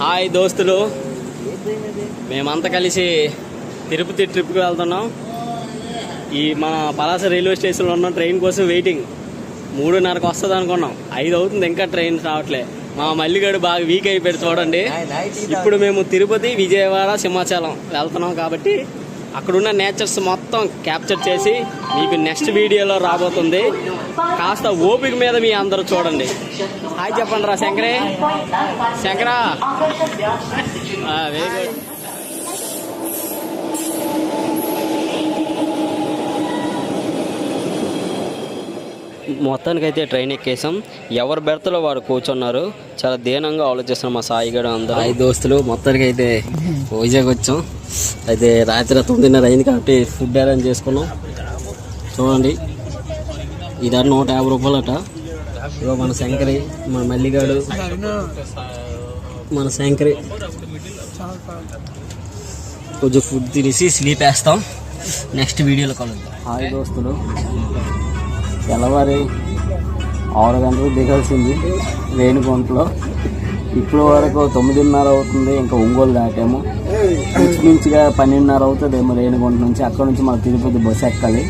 Hi దోస్తులు, మేమంతా కలిసి తిరుపతి ట్రిప్కి వెళ్తున్నాం. ఈ మన పలాస రైల్వే స్టేషన్లో ఉన్న ట్రైన్ కోసం వెయిటింగ్. 3:30కి వస్తుంది అనుకున్నాం, 5 అవుతుంది, ఇంకా ట్రైన్ రావట్లే. మా మల్లిగాడు బాగా వీక్ అయిపోయాడు చూడండి. ఇప్పుడు మేము తిరుపతి, విజయవాడ, సింహాచలం వెళ్తున్నాం కాబట్టి అక్కడున్న నేచర్స్ మొత్తం క్యాప్చర్ చేసి మీకు నెక్స్ట్ వీడియోలో రాబోతుంది. కాస్త ఓపిక మీద మీ అందరూ చూడండి. హాయ్ చెప్పండి రా శంకరే. శంకరా వెరీ గుడ్. మొత్తానికైతే ట్రైన్ ఎక్కేసాం. ఎవరు బెర్త్లో వారు కూర్చున్నారు. చాలా దీనంగా ఆలోచిస్తున్నాం మా సాయిగడు అందరూ. 5 దోస్తులు మొత్తానికి అయితే వైజాగ్ వచ్చాం. అయితే రాత్రి 9:30 అయింది కాబట్టి ఫుడ్ అరేంజ్ చేసుకున్నాం. చూడండి, ఇది 150 రూపాయలట. ఇగో మన శంకరి, మన మల్లిగాడు, మన శంకరి కొంచెం ఫుడ్ తినేసి స్లీప్ వేస్తాం. నెక్స్ట్ వీడియోలో కలుద్దాం. హాయ్ దోస్తులు, తెల్లవారి 6 గంటలకు దిగాల్సింది రేణిగుంటలో. ఇప్పుడు వరకు 9:30 అవుతుంది. ఇంకా ఒంగోలు దాటాము. ఇంచుమించుగా 12:30 అవుతుందేమో రేణిగుంట నుంచి. అక్కడ నుంచి మన తిరుపతి బస్సు ఎక్కాలి.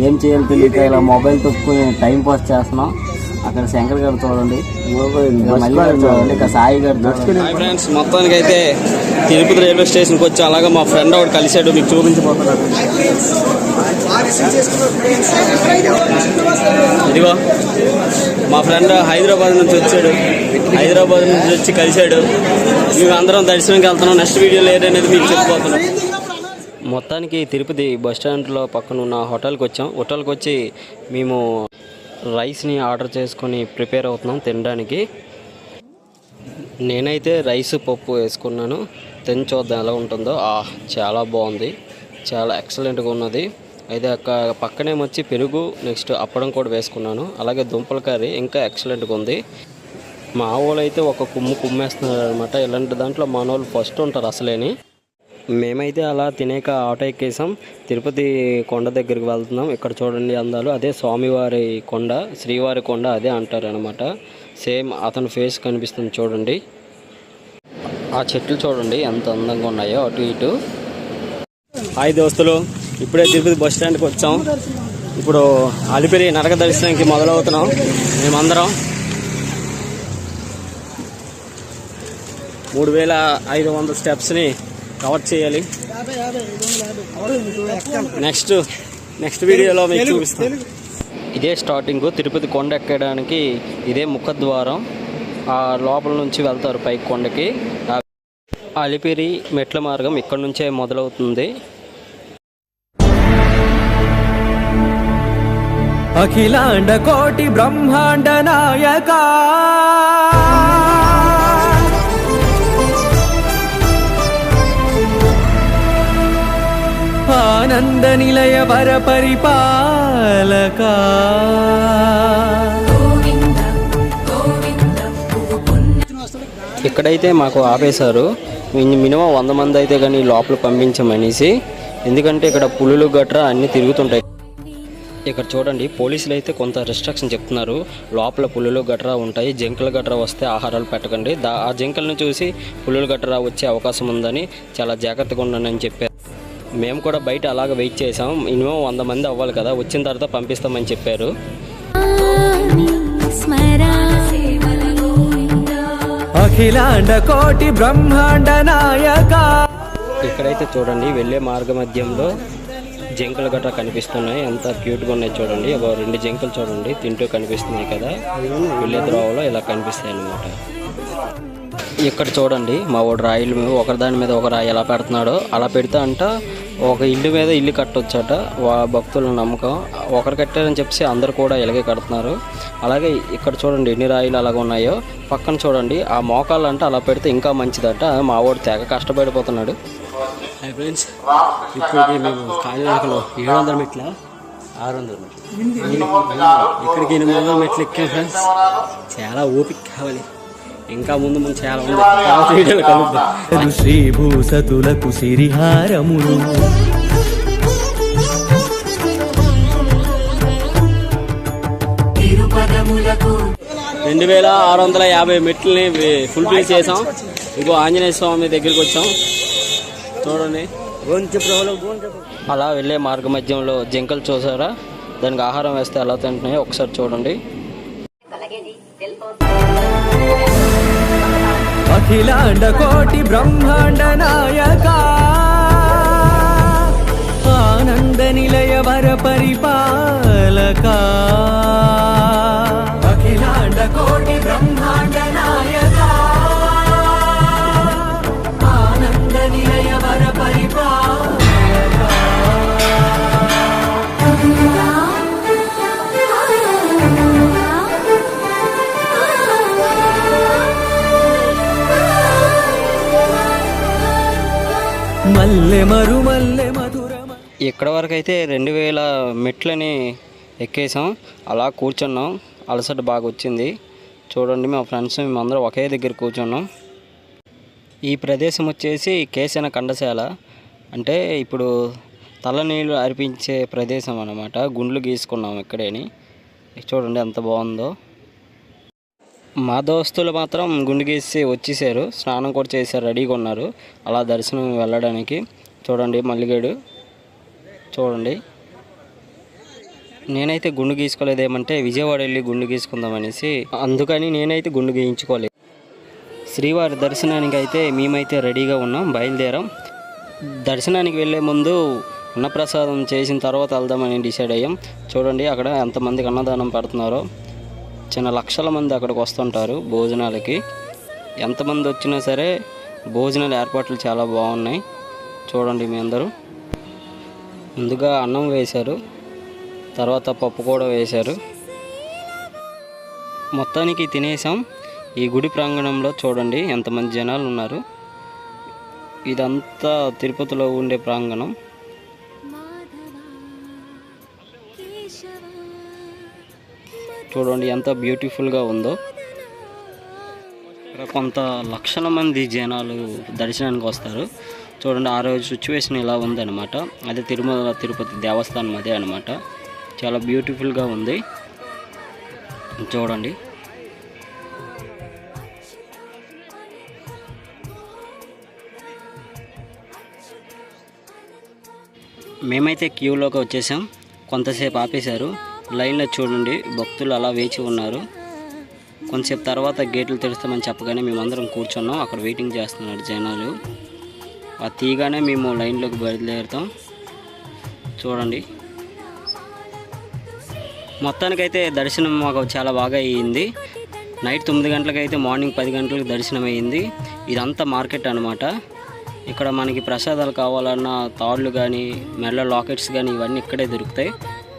ఏం చేయాలి తెలియక ఇలా మొబైల్ తొక్కుని టైం పాస్ చేస్తున్నాం. అక్కడ శంకర్ గారు చూడండి, మళ్ళీ గారు చూడండి, ఇక సాయి గారు చూడండి. ఫ్రెండ్స్, మొత్తానికి అయితే తిరుపతి రైల్వే స్టేషన్కి వచ్చి అలాగే మా ఫ్రెండ్ ఒకటి కలిసాడు, మీకు చూపించబోతున్నాడు. ఇదిగో మా ఫ్రెండ్ హైదరాబాద్ నుంచి వచ్చాడు. హైదరాబాద్ నుంచి వచ్చి కలిశాడు. మేము అందరం దర్శనంకి వెళ్తున్నాం. నెక్స్ట్ వీడియోలో ఏదనేది మీకు చెప్పబోతున్నాం. మొత్తానికి తిరుపతి బస్ స్టాండ్లో పక్కన ఉన్న హోటల్కి వచ్చాం. హోటల్కి వచ్చి మేము రైస్ని ఆర్డర్ చేసుకొని ప్రిపేర్ అవుతున్నాం తినడానికి. నేనైతే రైస్ పప్పు వేసుకున్నాను. తిని చూద్దాం ఎలా ఉంటుందో. చాలా బాగుంది, చాలా ఎక్సలెంట్గా ఉన్నది. అయితే పక్కనే వచ్చి పెరుగు, నెక్స్ట్ అప్పడం కూడా వేసుకున్నాను. అలాగే దుంపల కర్రీ ఇంకా ఎక్సలెంట్గా ఉంది. మా వాళ్ళు అయితే ఒక కుమ్మేస్తున్నారు అనమాట. ఇలాంటి దాంట్లో మన వాళ్ళు ఫస్ట్ ఉంటారు అసలేని. మేమైతే అలా తినేక ఆటో ఎక్కేసాం. తిరుపతి కొండ దగ్గరికి వెళ్తున్నాం. ఇక్కడ చూడండి అందాలు. అదే స్వామివారి కొండ, శ్రీవారి కొండ అదే అంటారు అనమాట. సేమ్ అతని ఫేస్ కనిపిస్తుంది చూడండి. ఆ చెట్లు చూడండి ఎంత అందంగా ఉన్నాయో అటు ఇటు. హాయ్ దోస్తులు, ఇప్పుడే తిరుపతి బస్ స్టాండ్కి వచ్చాం. ఇప్పుడు అలిపిరి నరక దర్శనానికి మొదలవుతున్నాం. మేమందరం 3500 స్టెప్స్ని కవర్ చేయాలి. నెక్స్ట్ వీడియోలో మీకు చూపిస్తాను. ఇదే స్టార్టింగ్. తిరుపతి కొండ ఎక్కడానికి ఇదే ముఖద్వారం. ఆ లోపల నుంచి వెళ్తారు పైకి కొండకి. అలిపిరి మెట్ల మార్గం ఇక్కడ నుంచే మొదలవుతుంది. అఖిలాండ కోటి బ్రహ్మాండ నాయక ఆనంద నిలయ వర పరిపాలక. ఇక్కడైతే మాకు ఆపేశారు. మినిమం 100 మంది అయితే కానీ లోపల పంపించమనేసి. ఎందుకంటే ఇక్కడ పులులు గట్రా అన్నీ తిరుగుతుంటాయి. ఇక్కడ చూడండి, పోలీసులు అయితే కొంత రెస్ట్రిక్షన్ చెప్తున్నారు. లోపల పులులు గట్రా ఉంటాయి, జింకలు గట్రా వస్తే ఆహారాలు పెట్టకండి. ఆ జింకలను చూసి పులులు గట్రా వచ్చే అవకాశం ఉందని చాలా జాగ్రత్తగా ఉండండి అని చెప్పారు. మేము కూడా బయట అలాగ వెయిట్ చేసాం. మినిమం 100 మంది అవ్వాలి కదా, వచ్చిన తర్వాత పంపిస్తామని చెప్పారు. అఖిలాండ కోటి బ్రహ్మాండ నాయక. ఇక్కడైతే చూడండి, వెళ్ళే మార్గ మధ్యంలో జింకలు గట్రా కనిపిస్తున్నాయి. ఎంత క్యూట్గా ఉన్నాయి చూడండి. 2 జింకలు చూడండి తింటూ కనిపిస్తున్నాయి కదా. వెళ్ళే ద్రోవలో ఇలా కనిపిస్తాయి అన్నమాట. ఇక్కడ చూడండి, మా వాడు రాయిల మీద ఒకదాని మీద ఒక రాయి ఎలా పెడుతున్నాడో అలా పెడితే అంట ఒక ఇల్లు మీద ఇల్లు కట్టొచ్చట. భక్తుల నమ్మకం. ఒకరు కట్టారని చెప్పి అందరు కూడా ఇలాగే కడుతున్నారు. అలాగే ఇక్కడ చూడండి ఎన్ని రాయిలు అలాగ ఉన్నాయో. పక్కన చూడండి ఆ మోకాళ్ళు అంటే అలా పెడితే ఇంకా మంచిదట. మా వాడు తెగ కష్టపడిపోతున్నాడు. హాయ్ ఫ్రెండ్స్, ఇప్పటికి మేము కాలినడకలో 700 మెట్ల 600 మెట్లు ఇక్కడికి 800 మెట్లు ఎక్కాం ఫ్రెండ్స్. చాలా ఓపిక కావాలి. ఇంకా ముందు చాలా ఉంది. శ్రీ భూసతులకు సిరిహారములు 2650 మెట్లని ఫుల్ఫిల్ చేసాం. ఇంకో ఆంజనేయ స్వామి దగ్గరికి వచ్చాం చూడండి. అలా వెళ్ళే మార్గ మధ్యంలో జింకలు చూసారా, దానికి ఆహారం వేస్తే ఎలా తింటున్నాయో ఒకసారి చూడండి. అఖిలాండ కోటి బ్రహ్మాండ నాయక ఆనంద నిలయ వర పరిపాలక అఖిలాండ కోటి బ్రహ్మాండ నాయక ఆనంద నిలయ వర పరిపాలక మల్లె మరుమల్లె మధుర. ఇక్కడ వరకు అయితే 2000 మెట్లని ఎక్కేసాం. అలా కూర్చున్నాం, అలసట బాగా వచ్చింది. చూడండి మా ఫ్రెండ్స్ మేమందరం ఒకే దగ్గర కూర్చున్నాం. ఈ ప్రదేశం వచ్చేసి కేశన కండశాల, అంటే ఇప్పుడు తలనీళ్ళు అర్పించే ప్రదేశం అన్నమాట. గుండ్లు గీసుకున్నాం ఇక్కడేని. చూడండి ఎంత బాగుందో. మా దోస్తులు మాత్రం గుండు గీసి వచ్చేసారు, స్నానం కూడా చేశారు, రెడీగా ఉన్నారు అలా దర్శనం వెళ్ళడానికి. చూడండి మల్లిగాడు చూడండి. నేనైతే గుండు గీసుకోలేదేమంటే విజయవాడ వెళ్ళి గుండు గీసుకుందామనేసి, అందుకని నేనైతే గుండు గీయించుకోలేదు. శ్రీవారి దర్శనానికి అయితే మేమైతే రెడీగా ఉన్నాం, బయలుదేరాం. దర్శనానికి వెళ్ళే ముందు అన్నప్రసాదం చేసిన తర్వాత వెళ్దామని డిసైడ్ అయ్యాం. చూడండి అక్కడ ఎంతమందికి అన్నదానం పెడుతున్నారో. చిన్న లక్షల మంది అక్కడికి వస్తుంటారు భోజనాలకి. ఎంతమంది వచ్చినా సరే భోజనాల ఏర్పాట్లు చాలా బాగున్నాయి. చూడండి మీ అందరూ. ముందుగా అన్నం వేశారు, తర్వాత పప్పు కూడా వేశారు. మొత్తానికి తినేసాం. ఈ గుడి ప్రాంగణంలో చూడండి ఎంతమంది జనాలు ఉన్నారు. ఇదంతా తిరుపతిలో ఉండే ప్రాంగణం. చూడండి ఎంత బ్యూటిఫుల్గా ఉందో. ఇక్కడ కొంత లక్షల మంది జనాలు దర్శనానికి వస్తారు. చూడండి ఆ రోజు సిచ్యువేషన్ ఇలా ఉందన్నమాట. అదే తిరుమల తిరుపతి దేవస్థానం అదే అనమాట. చాలా బ్యూటిఫుల్గా ఉంది చూడండి. మేమైతే క్యూలోకి వచ్చేసాం. కొంతసేపు ఆపేశారు. లైన్లో చూడండి భక్తులు అలా వేచి ఉన్నారు. కొంతసేపు తర్వాత గేట్లు తెరుస్తామని చెప్పగానే మేమందరం కూర్చున్నాం. అక్కడ వెయిటింగ్ చేస్తున్నారు జనాలు. ఆ తీగానే మేము లైన్లోకి బయలుదేరుతాం. చూడండి మొత్తానికైతే దర్శనం మాకు చాలా బాగా అయ్యింది. నైట్ 9 గంటలకైతే మార్నింగ్ 10 గంటలకు దర్శనం అయ్యింది. ఇదంతా మార్కెట్ అనమాట. ఇక్కడ మనకి ప్రసాదాలు కావాలన్నా తాళ్ళు కానీ మెల్ల లాకెట్స్ కానీ ఇవన్నీ ఇక్కడే దొరుకుతాయి.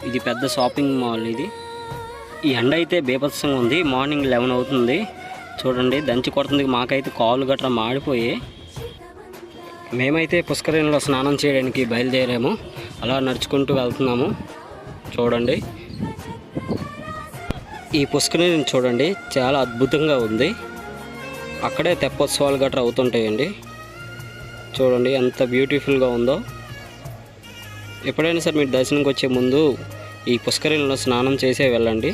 ఇది పెద్ద షాపింగ్ మాల్ ఇది. ఈ ఎండ అయితే బీభత్సంగా ఉంది. మార్నింగ్ 11 అవుతుంది. చూడండి దంచి కొడుతుంది. మాకైతే కాళ్ళు గట్రా మాడిపోయి. మేమైతే పుష్కరిణిలో స్నానం చేయడానికి బయలుదేరాము. అలా నడుచుకుంటూ వెళ్తున్నాము. చూడండి ఈ పుష్కరిణిని చూడండి చాలా అద్భుతంగా ఉంది. అక్కడే తెప్పోత్సవాలు గట్రా అవుతుంటాయండి. చూడండి ఎంత బ్యూటిఫుల్గా ఉందో. ఎప్పుడైనా సరే మీరు దర్శనంకి వచ్చే ముందు ఈ పుష్కరిణిలో స్నానం చేసే వెళ్ళండి.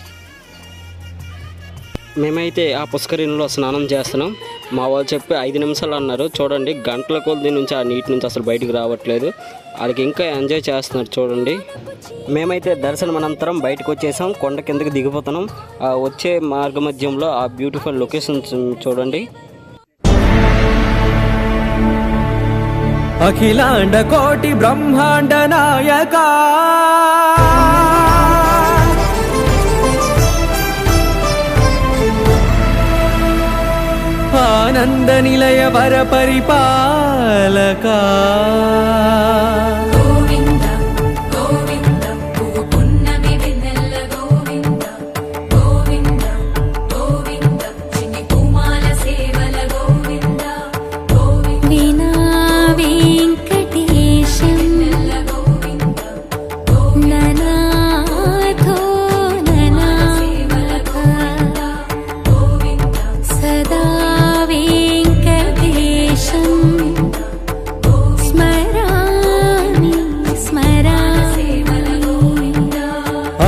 మేమైతే ఆ పుష్కరిణిలో స్నానం చేస్తున్నాం. మా వాళ్ళు చెప్పి 5 నిమిషాలు అన్నారు. చూడండి గంటల కొద్ది నుంచి ఆ నీటి నుంచి అసలు బయటికి రావట్లేదు. వాళ్ళకి ఇంకా ఎంజాయ్ చేస్తున్నారు చూడండి. మేమైతే దర్శనం అనంతరం బయటకు వచ్చేసాం. కొండ కిందకి దిగిపోతున్నాం. వచ్చే మార్గ మధ్యంలో ఆ బ్యూటిఫుల్ లొకేషన్స్ చూడండి. అఖిలాండ కోటి బ్రహ్మాండ నాయక ఆనంద నిలయ వర పరిపాలక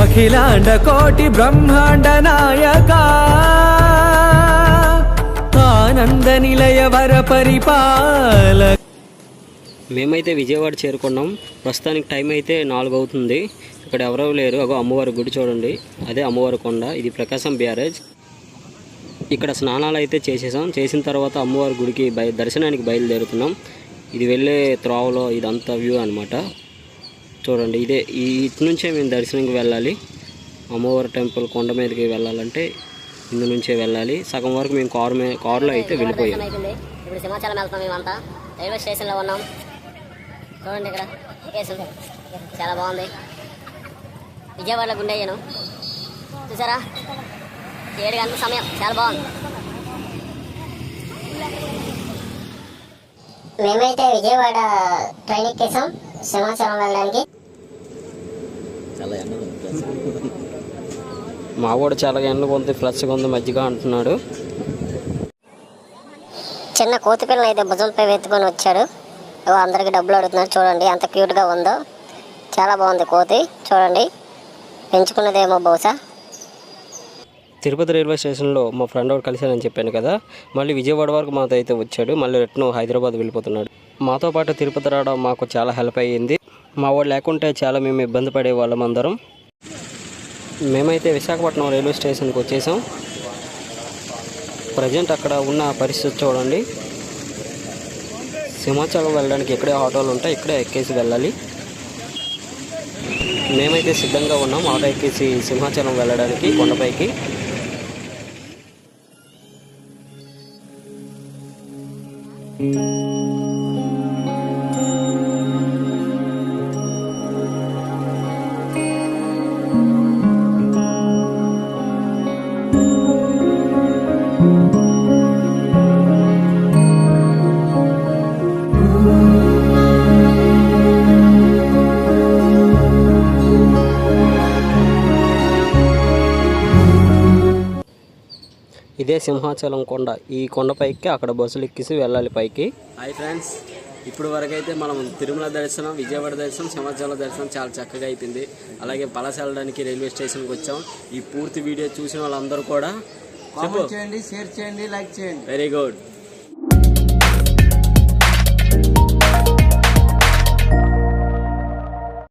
అఖిలాండ కోటి బ్రహ్మాండ నాయక ఆనంద నిలయ వర పరిపాలక. మేమైతే విజయవాడ చేరుకున్నాం. ప్రస్తుతానికి టైం అయితే 4 అవుతుంది. ఇక్కడ ఎవరూ లేరు. అగో అమ్మవారి గుడి చూడండి, అదే అమ్మవారి కొండ. ఇది ప్రకాశం బ్యారేజ్. ఇక్కడ స్నానాలు అయితే చేసేసాం. చేసిన తర్వాత అమ్మవారి గుడికి దర్శనానికి బయలుదేరుతున్నాం. ఇది వెళ్ళే త్రోవలో ఇదంతా వ్యూ అనమాట. చూడండి, ఇదే ఇటు నుంచే మేము దర్శనంకి వెళ్ళాలి. అమ్మవారి టెంపుల్ కొండ మీదకి వెళ్ళాలంటే ఇందు నుంచే వెళ్ళాలి. సగం వరకు మేము కారులో అయితే వెళ్ళిపోయాం. ఇప్పుడు సింహాచలం వెళ్తాం. మేమంతా రైల్వే స్టేషన్లో ఉన్నాం. చూడండి, ఇక్కడ లొకేషన్ చాలా బాగుంది. విజయవాడలో గుండె అయ్యాను, చూసారా? 7 గంటల సమయం, చాలా బాగుంది. మేమైతే విజయవాడ ట్రైన్ ఎక్కేసాం సింహాచలం వెళ్ళడానికి. మా వాడు చాలా ఎండగా ఉంది, ఫ్రెష్గా ఉంది, మజ్జిగ అంటున్నాడు. చిన్న కోతి పిల్లని అయితే భుజంపై వెతుకొని వచ్చాడు. అందరికి డబ్బులు అడుగుతున్నాడు. చూడండి ఎంత క్యూట్గా ఉందో, చాలా బాగుంది కోతి. చూడండి, పెంచుకున్నదేమో బహుశా. తిరుపతి రైల్వే స్టేషన్లో మా ఫ్రెండ్ వాడు కలిశానని చెప్పాను కదా, మళ్ళీ విజయవాడ వరకు మాతో అయితే వచ్చాడు. మళ్ళీ రిటర్న్ హైదరాబాద్ వెళ్ళిపోతున్నాడు. మాతో పాటు తిరుపతి రావడం మాకు చాలా హెల్ప్ అయ్యింది. మా వాడు లేకుంటే చాలా మేము ఇబ్బంది పడే వాళ్ళం అందరం. మేమైతే విశాఖపట్నం రైల్వే స్టేషన్కి వచ్చేసాం. ప్రజెంట్ అక్కడ ఉన్న పరిస్థితి చూడండి. సింహాచలం వెళ్ళడానికి ఇక్కడే ఆటోలు ఉంటాయి, ఇక్కడే ఎక్కేసి వెళ్ళాలి. మేమైతే సిద్ధంగా ఉన్నాం ఆటో ఎక్కేసి సింహాచలం వెళ్ళడానికి కొండపైకి. ఇదే సింహాచలం కొండ. ఈ కొండపైకి అక్కడ బస్సులు ఎక్కిసి వెళ్ళాలి పైకి. హాయ్ ఫ్రెండ్స్, ఇప్పుడు వరకైతే మనం తిరుమల దర్శనం, విజయవాడ దర్శనం, సింహాచలం దర్శనం చాలా చక్కగా అయిపోయింది. అలాగే పలాస వెళ్ళడానికి రైల్వే స్టేషన్కి వచ్చాం. ఈ పూర్తి వీడియో చూసిన వాళ్ళందరూ కూడా కామెంట్ చేయండి, షేర్ చేయండి, లైక్ చేయండి. Very good.